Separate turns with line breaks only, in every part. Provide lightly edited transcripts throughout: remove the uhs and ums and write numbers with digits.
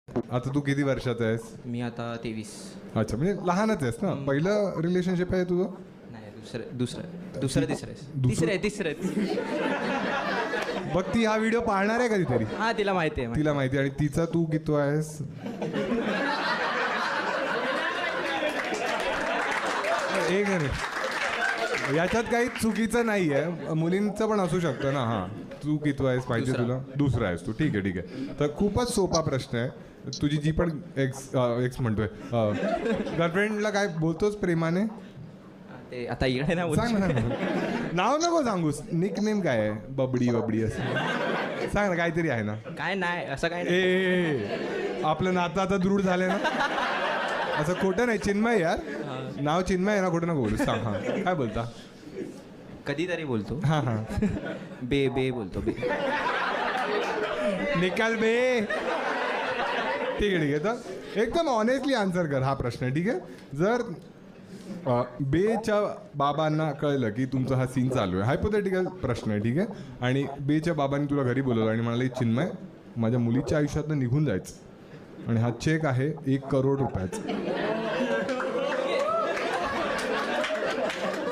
आता तू किती वर्षाचा आहेस?
मी आता 23.
अच्छा, म्हणजे लहानच आहेस ना. पहिलं रिलेशनशिप आहे तुझं?
नाही दुसरं तिसरं
बघ, ती हा व्हिडिओ पाहणार आहे कधीतरी.
हा तिला माहिती आहे.
तिला माहिती. आणि तिचा तू किती आहेस? एक मिनिट, याच्यात काही चुकीचं नाही आहे, मुलींचं पण असू शकतं ना. हां, तू किती आहेस पाहिजे तुला? दुसरा आहेस तू. ठीक आहे. तर खूपच सोपा प्रश्न आहे. तुझी जी पण एक्स म्हणतोय गर्लफ्रेंडला काय बोलतोस प्रेमाने?
ते आता इकडे ना
सांग ना. नाव नको सांगूस. निक नेम काय आहे? बबडी असं सांग ना, काहीतरी आहे ना.
काय नाही असं काय नाही.
ए, आपलं नातं आता दृढ झालंय ना. असं खोटं नाही. चिन्मय यार, नाव चिन्मय आहे ना, खोटं नको बोलू. सांग. हां, काय बोलता?
कधीतरी बोलतो.
हां.
बे बोलतो. बे
निकाल बे. ठीक आहे. तर एकदम ऑनेस्टली आन्सर कर हा प्रश्न. ठीक आहे. जर बेच्या बाबांना कळलं की तुमचा हा सीन चालू आहे, हायपोथेटिकल प्रश्न आहे. ठीक आहे. आणि बेच्या बाबांनी तुला घरी बोलवलं आणि म्हणाले, चिन्मय माझ्या मुलीच्या आयुष्यातनं निघून जायचं आणि हा चेक आहे 1 करोड रुपयाचा.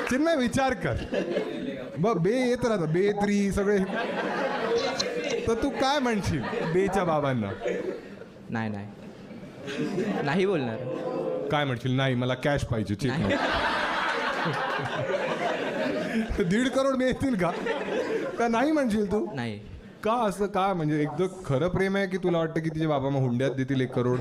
चिन्मय विचार कर. बे येत राहतात, बे3 सगळे. तर तू काय म्हणशील बेच्या बाबांना?
नाही बोलणार.
काय म्हणशील? नाही, मला कॅश पाहिजे, चेक नाही. 1.5 करोड मिळतील का नाही म्हणशील तू?
नाही.
का असं? का म्हणजे एकदम खरं प्रेम आहे की तुला वाटतं की तिचे बाबा मग हुंड्यात देतील 1 करोड?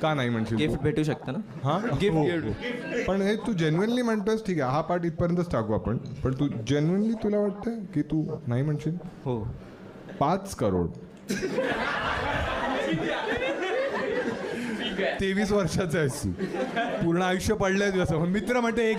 का नाही म्हणशील?
गिफ्ट भेटू शकतं ना.
हां, गिफ्ट. पण हे तू जेन्युइनली म्हणतोस. ठीक आहे, हा पार्ट इथपर्यंतच टाकू आपण. पण तू जेन्युइनली तुला वाटतं की तू नाही म्हणशील?
हो.
5 करोड. 23 वर्षाचा आहेस तू. पूर्ण आयुष्य पडलंय तुझं. मित्र म्हणते एक